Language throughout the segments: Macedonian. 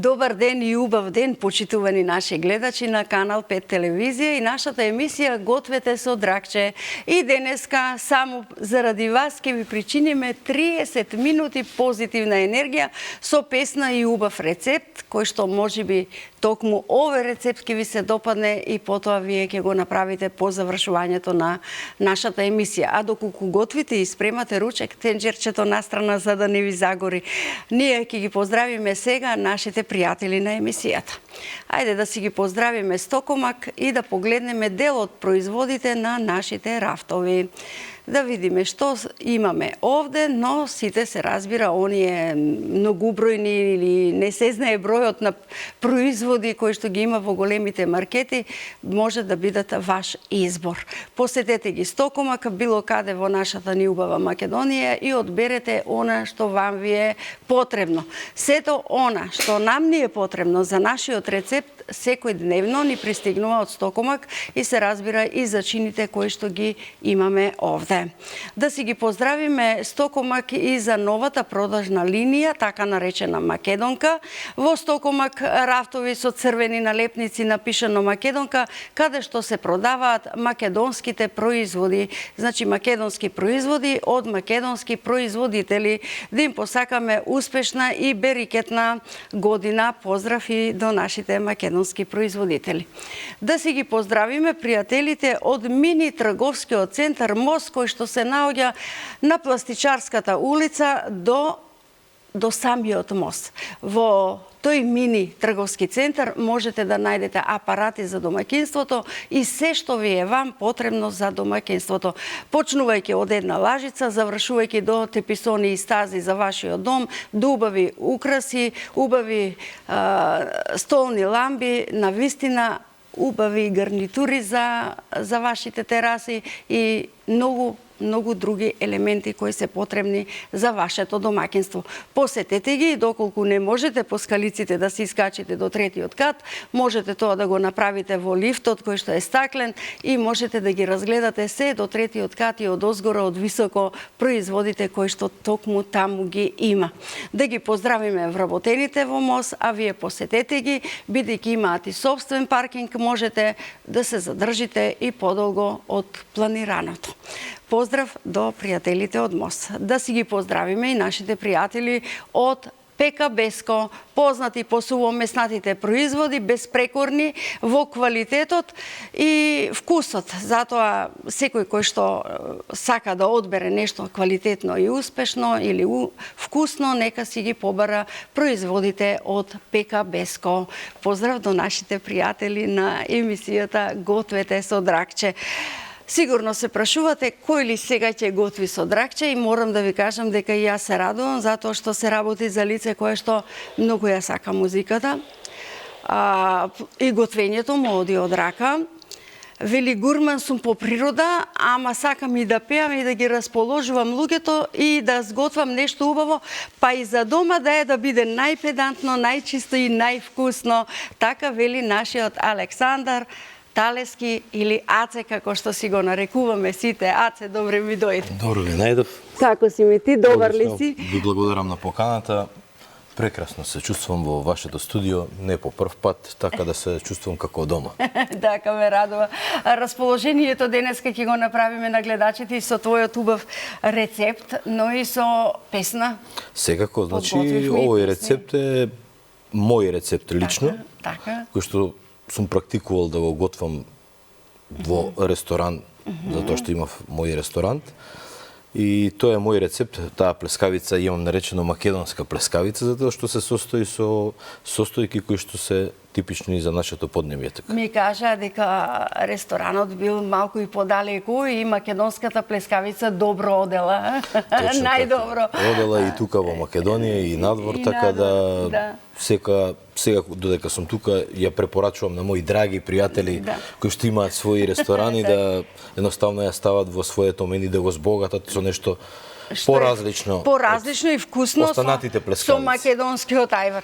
Добар ден и убав ден, почитувани наши гледачи на Канал 5 телевизија и нашата емисија Гответе со Дракче. И денеска, само заради вас, ќе ви причиниме 30 минути позитивна енергија со песна и убав рецепт, кој што можеби токму овој рецепт ќе ви се допадне и потоа вие ќе го направите по завршувањето на нашата емисија. А доколку готвите и спремате ручек, тенџерчето настрана за да не ви загори, ние ќе ги поздравиме сега нашите пријатели на емисијата. Ајде да си ги поздравиме стокомак и да погледнеме дел од производите на нашите рафтови. Да видиме што имаме овде, но сите се разбира оние многубројни или не се знае бројот на производи кои што ги има во големите маркети, може да бидат ваш избор. Посетете ги стокомак било каде во нашата ни убава Македонија и одберете она што вам ви е потребно. Сето она што нам ни е потребно за нашиот рецепт секој дневно ни пристигнува од стокомак и се разбира и зачините кои што ги имаме овде. Да си ги поздравиме стокомак и за новата продажна линија, така наречена Македонка. Во стокомак рафтови со црвени налепници напишано Македонка, каде што се продаваат македонските производи. Значи македонски производи од македонски производители. Да им посакаме успешна и берикетна година. Поздрав и до нашите македонски производители. Да си ги поздравиме пријателите од мини трговскиот центар Мост, кој што се наоѓа на Пластичарската улица до самиот мост. Во тој мини трговски центар можете да најдете апарати за домаќинството и се што ви е вам потребно за домаќинството. Почнувајќи од една лажица, завршувајќи до теписони и стази за вашиот дом, до убави украси, убави столни ламби, навистина убави гарнитури за вашите тераси и многу други елементи кои се потребни за вашето домаќинство. Посетете ги и доколку не можете по скалиците да се искачите до третиот кат, можете тоа да го направите во лифтот кој што е стаклен и можете да ги разгледате се до третиот кат и од озгора, од високо производите кои што токму таму ги има. Да ги поздравиме вработените во МОС, а вие посетете ги, бидејќи имаат и сопствен паркинг, можете да се задржите и подолго од планираното. Поздрав до пријателите од МОС. Да си ги поздравиме и нашите пријатели од ПК Беско, познати по сувомеснатите производи, безпрекорни во квалитетот и вкусот. Затоа секој кој што сака да одбере нешто квалитетно и успешно или вкусно, нека си ги побара производите од ПК Беско. Поздрав до нашите пријатели на емисијата Гответе со Дракче. Сигурно се прашувате кој ли сега ќе готви со дракче и морам да ви кажам дека и јас се радувам затоа што се работи за лице кое што многу ја сака музиката и готвењето му оди од рака. Вели гурман сум по природа, ама сакам и да пеам и да ги расположувам луѓето и да сготвам нешто убаво, па и за дома да биде најпедантно, најчисто и највкусно. Така вели нашиот Александар Талески или Аце, како што си го нарекуваме сите. Аце, добре ми дојде. Добро ви најдов. Како си ми ти, добар ли си? Ви благодарам на поканата. Прекрасно се чувствувам во вашето студио, не по прв пат, така да се чувствувам како дома. Така ме радува. Расположението денеска ќе го направиме на гледачите и со твојот убав рецепт, но и со песна. Секако, значи овој рецепт е мој рецепт лично, кој што сум практикувал да го готвам во ресторан, затоа што имав мој ресторант. И тоа е мој рецепт, таа плескавица имам наречено македонска плескавица, затоа што се состои со состојки кои што се типични за нашето поднебје. Ми кажа дека ресторанот бил малку и подалеку и македонската плескавица добро одела. Најдобро. Одела и тука во Македонија и надвор, така да сега додека сум тука ја препорачувам на мои драги пријатели кои што имаат своји ресторани да едноставно ја стават во своето меню да го збогатат со нешто поразлично и вкусно со македонскиот ајвар.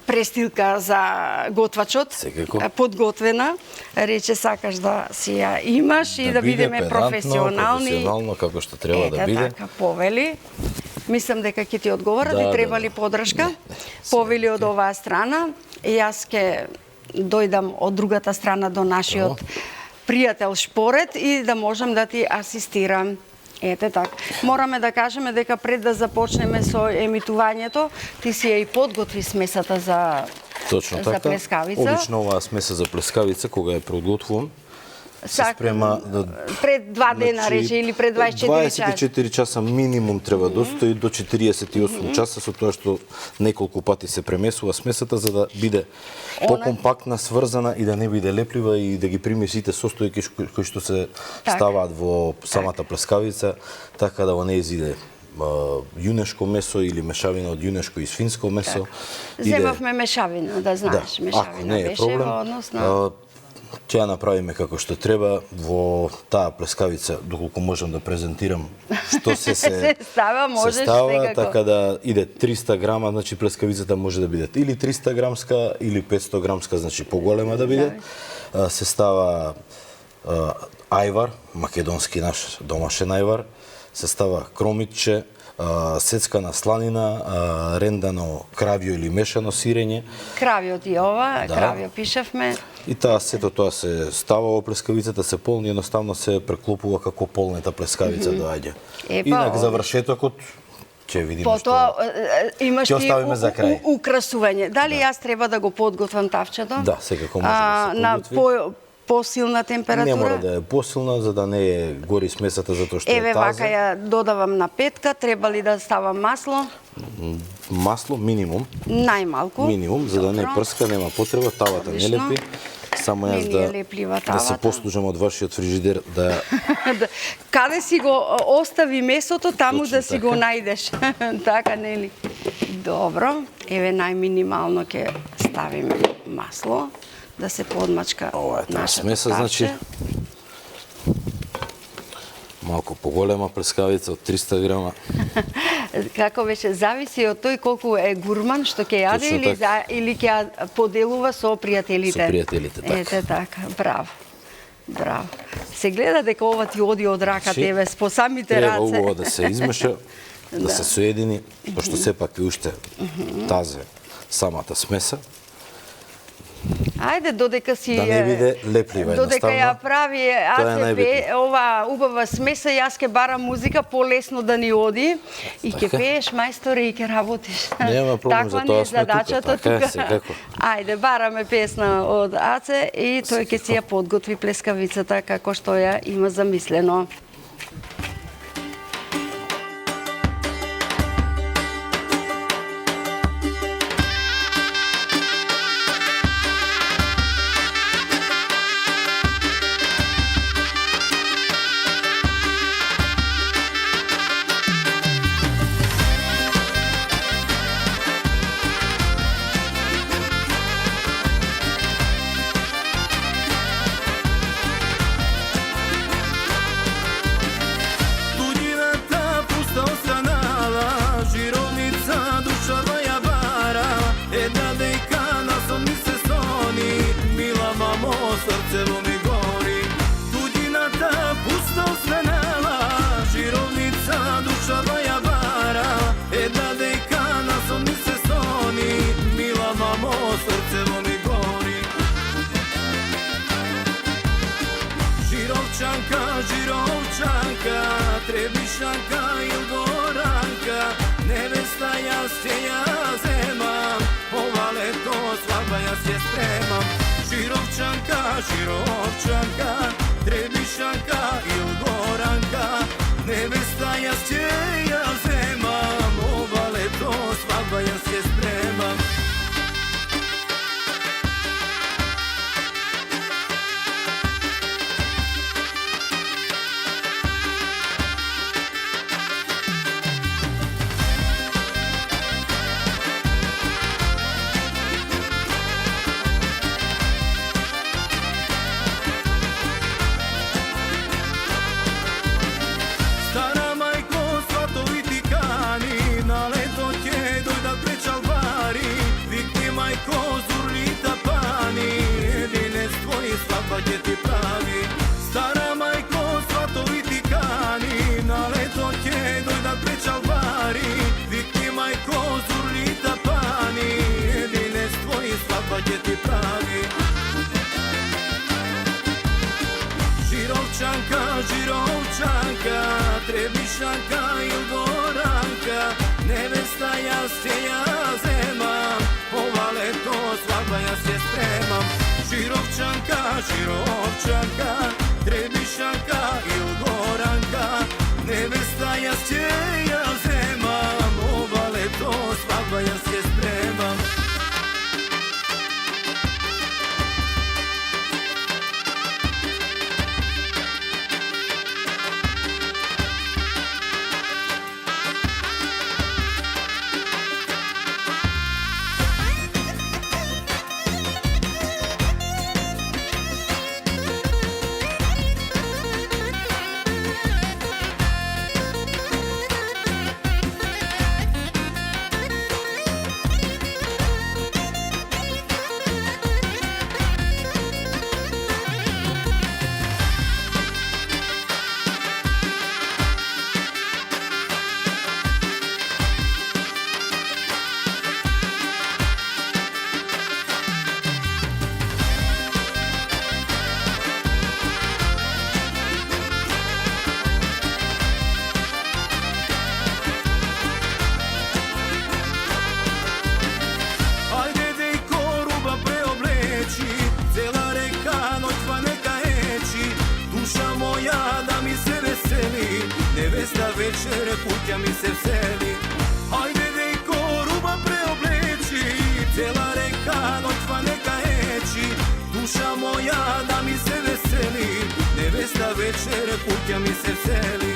Престилка за готвачот, подготвена, рече сакаш да си ја имаш и да бидеме професионални. Професионално како што треба да биде. Така, повели. Мислам дека ќе ти одговорат и треба ли подршка? Повели од оваа страна. И јас ќе дојдам од другата страна до нашиот пријател Шпорет и да можам да ти асистирам. Ете така. Мораме да кажеме дека пред да започнеме со емитувањето, ти си ја и подготви смесата за плескавица. Обично оваа смеса за плескавица, кога ја подготвувам, се спрема пред 2 дена, рече, или пред 24 часа. 24 часа минимум треба да стои до 48 часа, со тоа што неколку пати се премесува смесата за да биде покомпактна, сврзана и да не биде леплива и да ги прими сите состојки кои што се ставаат во самата плескавица, така да не изиде јунешко месо или мешавина од јунешко и свинско месо. Земавме мешавина, да знаеш, мешавина беше во односно. Ќе ја направиме како што треба во таа плескавица, доколку можам да презентирам што се става, можеш секако. Така да иде 300 грама, значи плескавицата може да биде или 300 грамска или 500 грамска, значи поголема да биде. Се става ајвар, македонски наш домашен ајвар, се става кромитче, сецкана сланина, рендано кравјо или мешано сирење. Кравјот и ова, кравјо пишавме. И сето тоа се става во плескавицата, се полни, едноставно се преклопува како полнета плескавица доаѓа. Инак завршетокот ќе видиме што. Потоа имаш ти украсување. Дали јас треба да го подготвам тавчето? Да, секако може да се подготви. Посилна температура? Не мора да е посилна, за да не е гори смесата, затоа што е таза. Еве вака ја додавам на петка, треба ли да ставам масло? Масло минимум. Најмалку. Минимум, за да не прска, нема потреба, тавата не лепи. Само јас да се послужам од вашиот фрижидер да... Каде си го остави месото, таму да си го најдеш. Така, нели? Добро. Еве најминимално ќе ставиме масло. Да се подмачка нашата смеса, значи малку поголема плескавица од 300 грама. Како беше, зависи од тој колку е гурман што ќе јаде или ќе ја поделува со пријателите. Со пријателите, така. Ете така, браво. Браво. Се гледа дека ова ти оди од рака тебе по самите раце. Треба убаво да се измеша, да се соедини, пошто сепак е уште тазе самата смеса. Ајде, додека си... Да не биде леплива, додека ја прави АЦП, ова убава смеса, јас ке барам музика полесно да ни оди и ќе пееш, мајсторе, и ќе работиш. Нема проблем, за тоа сме тука. Така е, секако. Ајде, бараме песна од АЦ и тој ќе си ја подготви плескавицата како што ја има замислено. Trebišanka il Goranka, nevesta ja se ja zemam, ova leto svadba ja se spremam. Žirovčanka, Žirovčanka, Trebišanka il Goranka, nevesta ja se ja zemam, ova leto svadba ja se spremam. свадба ќе ти прави. Žirovčanka, Žirovčanka, Trebišanka il Goranka, nevesta ja se ja zemam, ova leto svadba ja se spremam. Žirovčanka, Žirovčanka, Trebišanka il Goranka, nevesta ja se ja zemam, ova leto svadba ja se spremam. Nevesta večer kutja mi se veseli, hajde dejko ruba preobleči, cela reka noćva neka heči, duša moja da mi se veseli, nevesta večer kutja mi se veseli.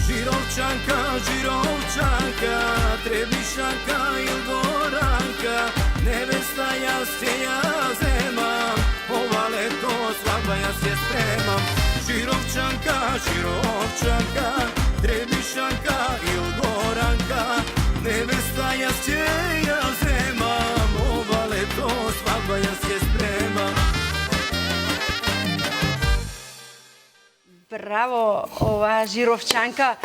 Žirovčanka, Žirovčanka, Trebišanka il Goranka, nevesta ja se ja zemam, ova leto svadba ja se spremam. Žirovčanka, Žirovčanka, Trebišanka il Goranka, nevesta ja se ja zemam, ova leto svadba ja se spremam. Браво, ова Žirovčanka.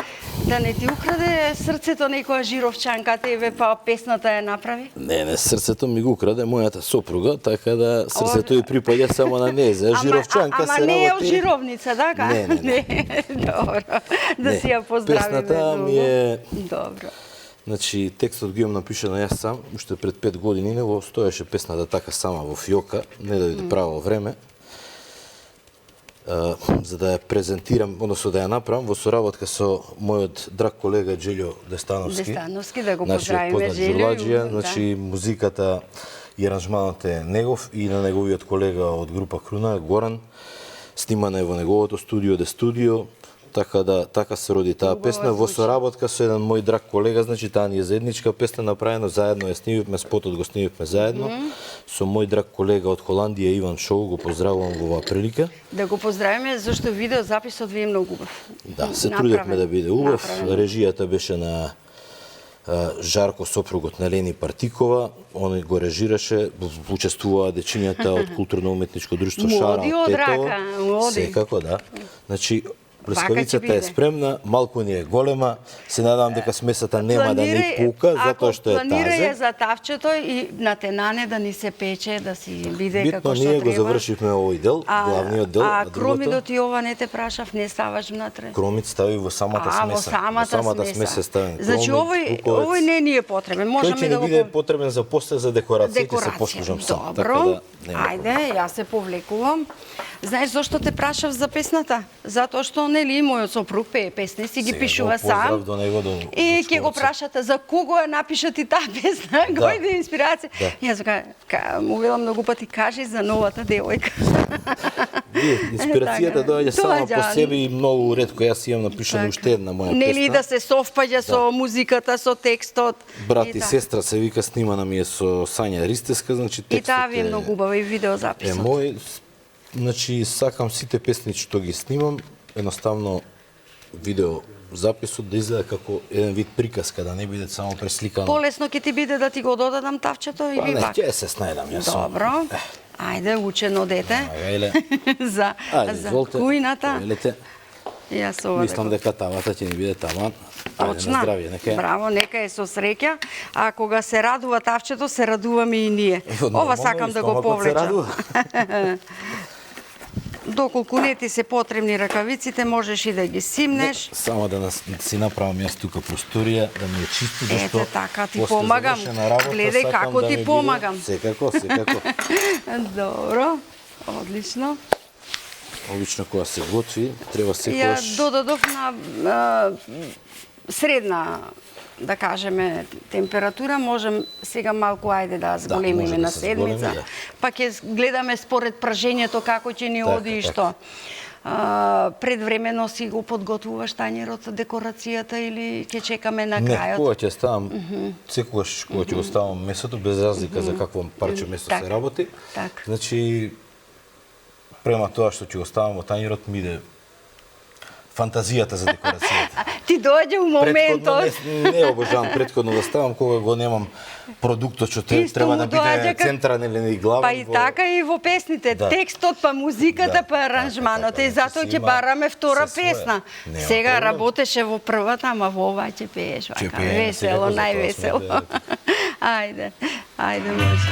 Да не ти украде срцето некоја Žirovčanka тебе, па песната ја направи? Не, срцето ми го украде мојата сопруга, така да срцето и припаѓа само на неа. Žirovčanka се работи... Ама не е од Žirovница, така? Не. Добро, да си ја поздравиме. Песната ми е... Добро. Значи, текстот ги имам напишан јас сам, уште пред 5 години, него стоеше песната така сама во фиока, не да биде право време. За да ја презентирам, односно да ја направам во соработка со мојот драг колега Джелјо Дестановски. Дестановски, да го поздравиме Джелјо. Значи, музиката и аранжманот е негов и на неговиот колега од група Круна, Горан. Снимана е во неговото студио, Де Студио. Така се роди таа песна во соработка со еден мој драг колега, значи таа ни е заедничка песна направена, заедно ја снимивме, спотот го снимивме заедно со мој драг колега од Холандија Иван Шоу, го поздравувам во оваа прилика. Да го поздравиме зашто видеозаписот ви е многу убав. Да, се трудевме да биде убав. Режијата беше на Жарко, сопругот на Лени Партикова, он го режираше, учествуваа дечињата од културно-уметничко друштво Шара од Тетово. Секако, да. Значи, Плескавицата е спремна, малку ни е голема, се надам дека смесата нема да ни пука, затоа што е тазе. Планирај за тавчето и на тенане да ни се пече, да си биде како што треба. Битно ние го завршивме овој дел, главниот дел. А кромидот и ова не те прашав, не ставаш внатре? Кромид стави во самата смеса. Во самата смеса ставим кромид, значи овој не ни е потребен, можеме да го... Тој ќе ни биде потребен за после за декорацијите, се послужам сам. Добро, ајде, јас се повлекувам. Знаеш зошто те прашав за песната? Затоа што нели мојот сопруг пее песни, си ги пишува сам. И ќе го прашате за кого ја напиша ти таа песна, кој е инспирација. Јас му велам многу пати, кажи за новата девојка. Инспирацијата доаѓа само по себе и многу ретко. Јас имам напишано уште една моја песна. Нели да се совпаѓа со музиката, со текстот. Брат и сестра се вика, снимана ми е со Сања Ристеска, значи текстот е... И таа ви е многу убава и видеозаписот. Мој, значи сакам сите песни што ги снимам, едноставно видео записот да изгледа како еден вид приказка, да не биде само пресликано. Полесно ќе ти биде да ти го додадам тавчето или пак? Не, ќе се снајдам јас. Добро. Ајде, учено дете. за кујната. Јас ова мислам дека тавата ќе ни биде таман. Точна. здравје, нека е. Браво, нека е со среќа. А кога се радува тавчето, се радуваме и ние. Ова сакам да го повлечам. Доколку не ти се потребни ракавиците, можеш и да ги симнеш. Само да си направам јас тука просторија, да ми е чисто, зашто ете така, ти помагам. Гледај како ти помагам. Секако. Добро, одлично. Обично кога се готви, треба Ја секогаш... додадов на средна, да кажеме, температура. Можем сега малку, ајде да зголемиме може на да се седмица. зголеми, да. Па ќе гледаме според пражењето како ќе ни оди и што. Предвремено си го подготвуваш тањерот, декорацијата или ќе чекаме на Не, крајот? кога ќе ставам, секогаш кога ќе го ставам месото, без разлика за какво парче месо се работи, значи, према тоа што ќе го ставам во тањерот, ми иде фантазијата за декорацијата. Ти дојде у моментот. Не обожавам предходно да ставам кога го немам продуктот што треба да биде централен или главен. Па и така и во песните, текстот, па музиката, па аранжманот. И затоа ќе бараме втора песна. Сега работеше во првата, ама во ова ќе пееш вака. Весело, највесело. Ајде, може.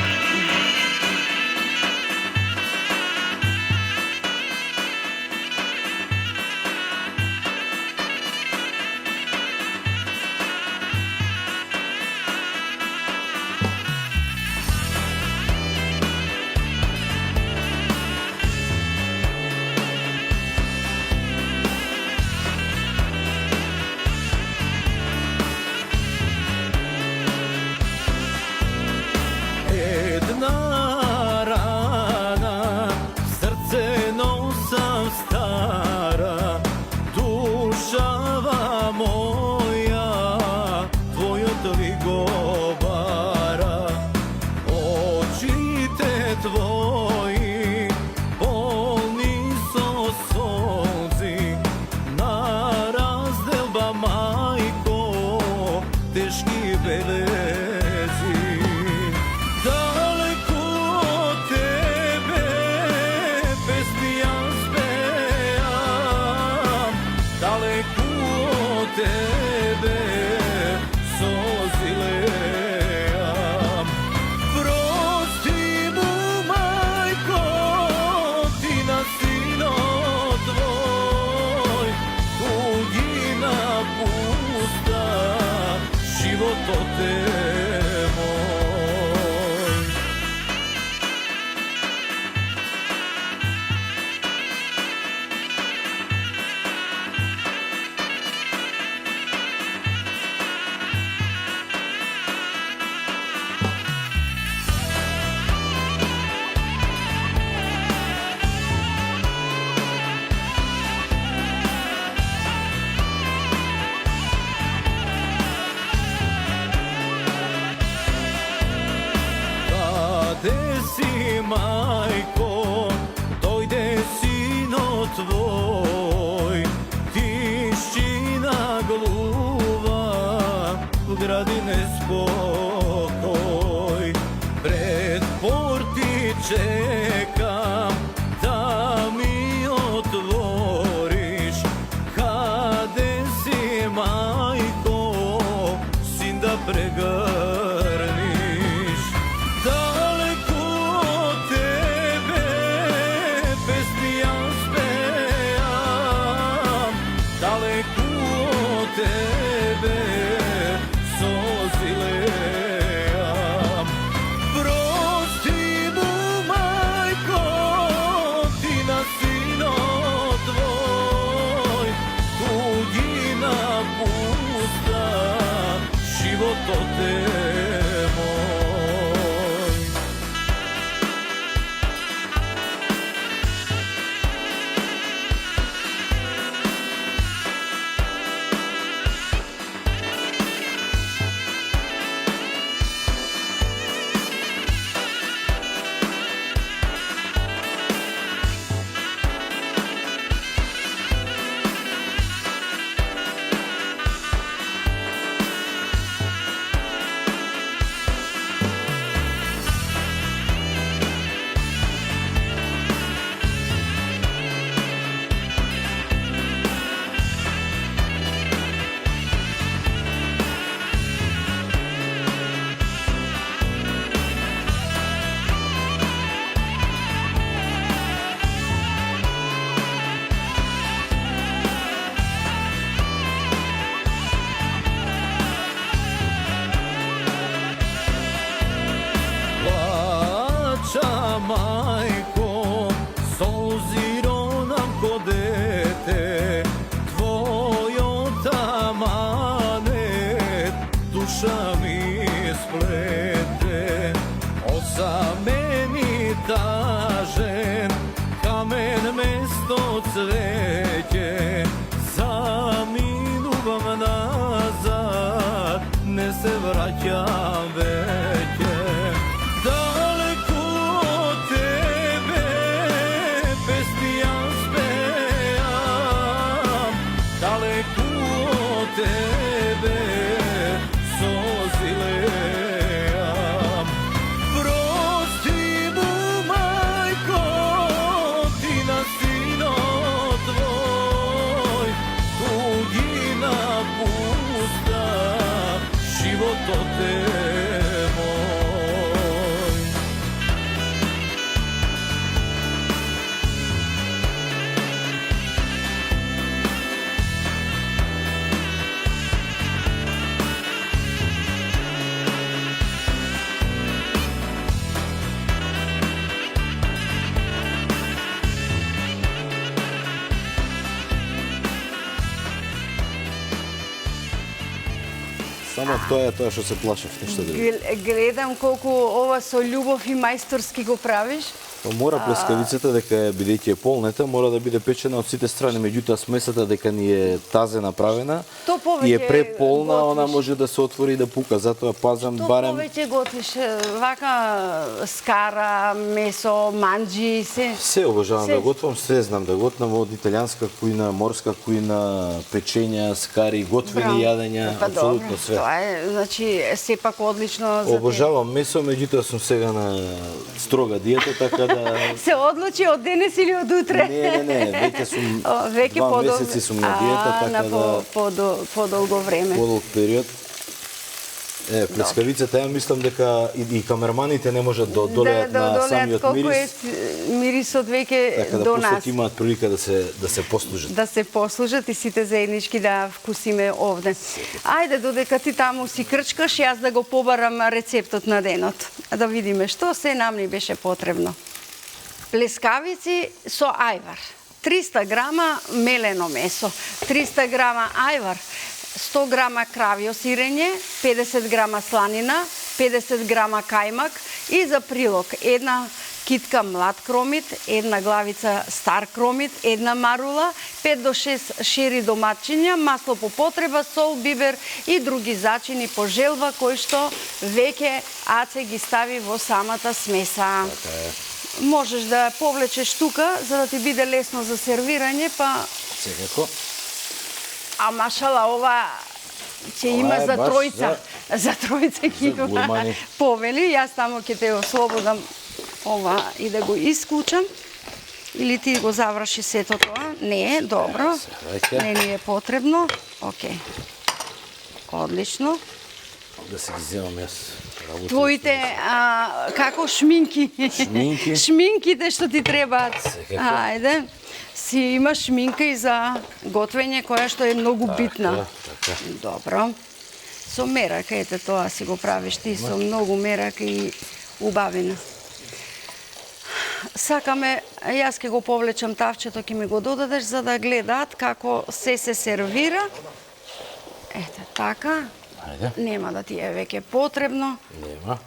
Majko, dojde sino tvoj, tišina gluva, u gradi nespokoj. Pred porti čekam da mi otvoriš, kade si majko, sin da pregrniš. Daleko od tebe pesmi ja spejam, daleko od tebe sozi lejam. isto cveće, zaminuvam nazad, ne se vraćam veće. Daleko od tebe, pesmi ja spejam, daleko od tebe, sozilejam. Prosti mu, majko, ti na sino tvoj, tugina pusta, život od te moj. Само тоа што се плашев, ништо друго. Гледам колку ова со љубов и мајсторски го правиш. Мора плескавицата, дека бидејќи е полнета, мора да биде печена од сите страни, меѓутоа смесата дека ни е тазе направена и е преполна, она може да се отвори и да пука, затоа пазам барем... Што повеќе готвиш, вака скара, месо, манџи, се? Се обожавам да готвам, се знам да готвам, од италијанска кујна, морска кујна, печења, скари, готвени јадења, апсолутно све. Тоа е, значи, сепак одлично за Обожавам месо, меѓутоа сум сега на строга диета, така да... Се одлучи од денес или од утре? Не, веќе сум 2 месеци сум на диета, така да... Подолго време. Подолг период. Плескавицата, ја мислам дека и камерманите не можат да одолеат на самиот мирис. Колку е мирисот веќе до нас. Така да имаат прилика да се послужат. Да се послужат и сите заеднички да вкусиме овде. Ајде, додека ти таму си крчкаш, јас да го побарам рецептот на денот. Да видиме што се нам ни беше потребно. Плескавици со ајвар. 300 грама мелено месо, 300 грама ајвар, 100 грама кравјо сирење, 50 грама сланина, 50 грама кајмак и за прилог една китка млад кромит, една главица стар кромит, една марула, 5 до 6 шери доматчиња, масло по потреба, сол, бибер и други зачини по желба кои што веќе Аце ги стави во самата смеса. Можеш да повлечеш тука, за да ти биде лесно за сервирање, па... Секако. А машала, ова ќе има за тројца. За тројца ќе има повели. Јас тамо ќе те ослободам ова и да го исклучам. Или ти го заврши сето тоа? Не, добро. Не ни е потребно. Океј. Одлично. Да се ги земам јас. Твоите, како шминки? Шминки. Шминките што ти требаат. Секако. Ајде. Си има шминка и за готвење, која што е многу битна. Така. Добро. Со мерак, ете тоа си го правиш ти, со многу мерак и убавина. Сакаме, јас ќе го повлечам тавчето, ќе ми го додадеш за да гледаат како се сервира. Ете, така. Ајде. Нема да ти е веќе потребно. Нема.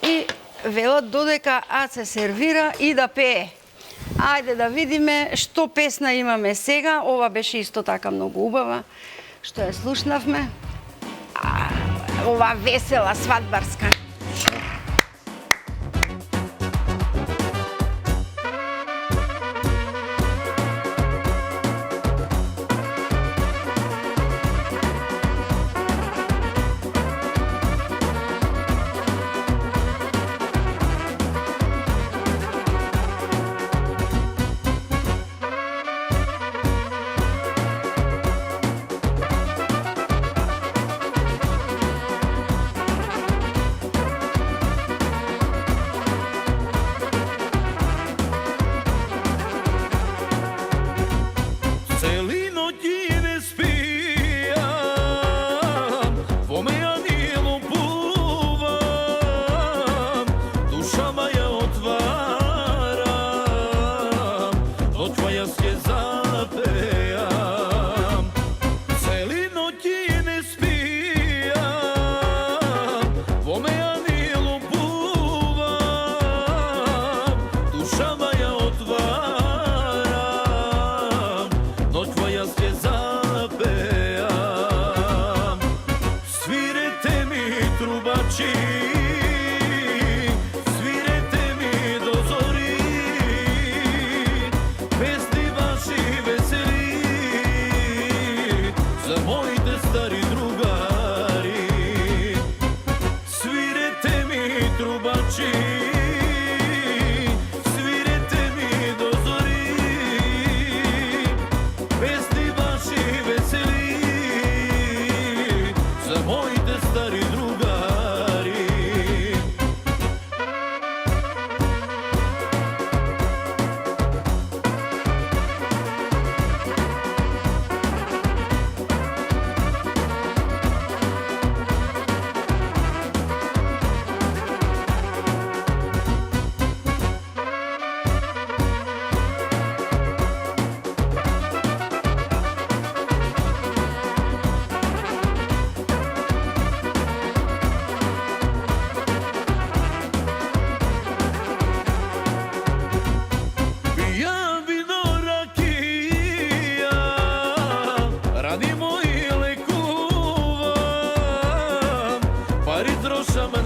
И велат додека Аце сервира и да пее. Ајде да видиме што песна имаме сега. Ова беше исто така многу убава, што ја слушнавме. Ова весела, свадбарска.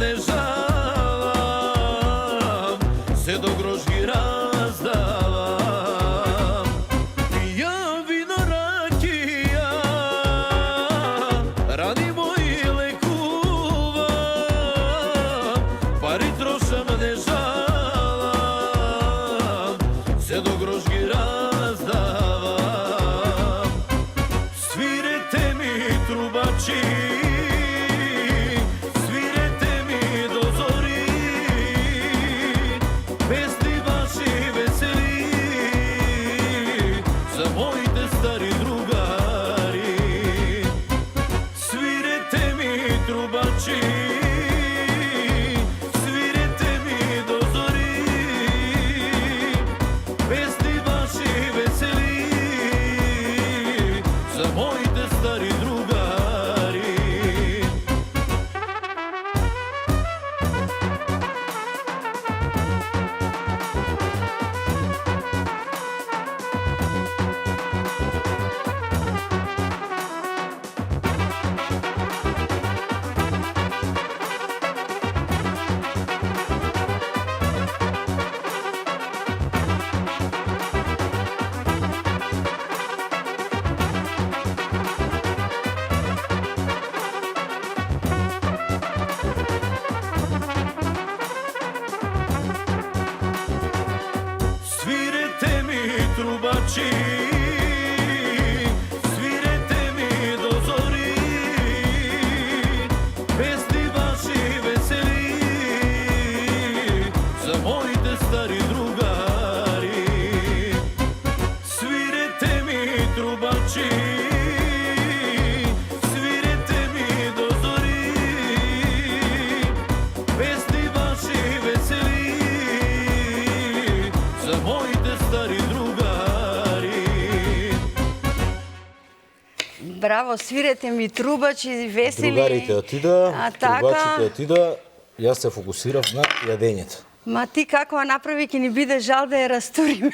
ne žalam, se do grožđi razdavam. Ja vino rakija, radimo i lekuvam, pari trošam ne žalam, se do grožđi razdavam. Svirete mi trubači, trubači, svirete mi do zori, pesmi vaši veseli, za mojte stari drugari. Svirete mi trubači, svirete mi do zori, pesmi vaši veseli, za mojte stari drugari. Браво, свирете ми трубачи, весели. Другарите отида, трубачите отида, јас се фокусирав на јадењето. Ма ти како направи ќе ни биде жал да ја растуриме.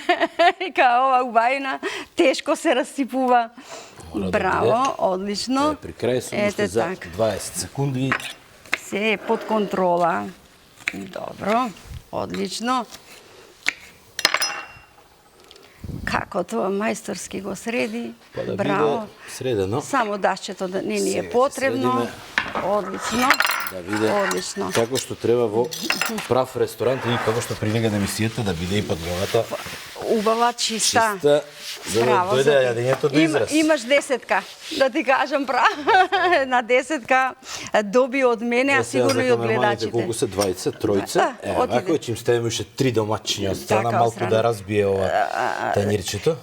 Ка ова убајна, тешко се расипува. Браво, одлично. При крај сум уште за 20 секунди. Се е под контрола. Добро, одлично. Како тоа мајсторски го среди. Па да браво. биде средено. Само дашчето да не ни е потребно. Одлично. Да биде одлично. како што треба во прав ресторант и како што прилега на емисијата да биде и подготвата. Убава, чиста. Чиста, за да дојде јадењето до израз. Имаш 10-ка, да ти кажам право. На 10-ка доби од мене, а сигурно и од гледачите. Колку се двајца, тројца? Отиде. Вако ќе им ставиме уште 3 домачиња од страна, Така, малку да разбие ова тањирчето.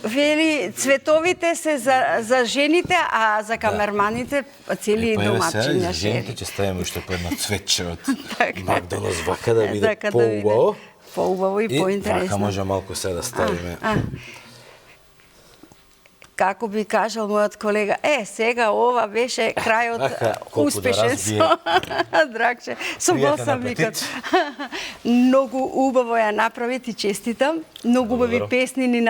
Вели, цветовите се за жените, а за камерманите цели домачиња. За жените ќе ставиме уште по едно цветче од Така. Макдоналдс вака да биде поубаво. Поубаво и поинтересно. И вака може малку се да ставиме. Како би кажал мојот колега, сега ова беше крајот успешен со Драгче, согласамикот. Многу убаво ја направи, ти честитам. Многу убави песни ни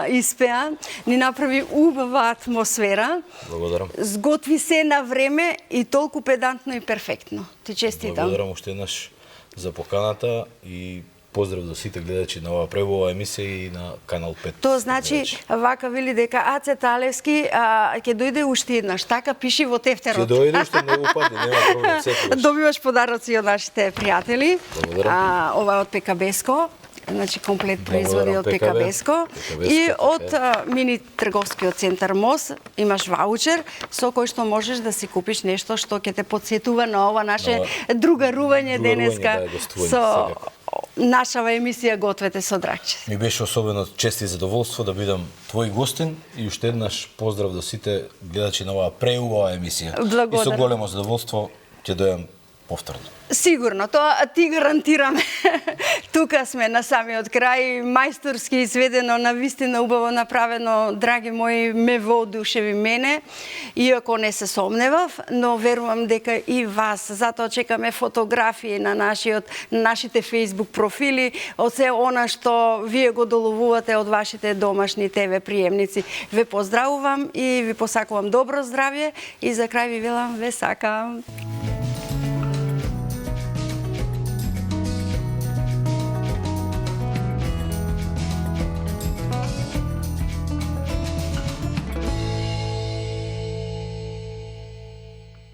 испеа, ни направи убава атмосфера. Благодарам. Сготви се на време и толку педантно и перфектно. Ти честитам. Благодарам уште еднаш за поканата и поздрав до сите гледачи на оваа пребова емисија и на Канал 5. Тоа значи, вака вели дека Аце Талевски ќе дојде уште еднаш. Така пиши во тефтерот. Ќе дојде уште многу пати, нема проблем, секогаш. Добиваш подароци од нашите пријатели. Благодарам. Ова е од ПКБ-ско. Значи комплет производи од ПКБ-ско. И од мини трговскиот центар МОС имаш ваучер со кој што можеш да си купиш нешто што ќе те потсетува на ова наше другарување денеска со нашава емисија Гответе со Драгче. Ми беше особено чест и задоволство да бидам твој гостин и уште еднаш поздрав до сите гледачи на оваа преубава емисија. Благодарам. И со големо задоволство ќе дојдам повторно. Сигурно, тоа ти гарантираме. Тука сме на самиот крај, мајсторски изведено, навистина убаво направено, драги мои, ме воодушеви мене, иако не се сомневав, но верувам дека и вас. Затоа чекаме фотографии на нашите Facebook профили, од се она што вие го доловувате од вашите домашни ТВ приемници. Ве поздравувам и ви посакувам добро здравје и за крај ви велам ве сакам.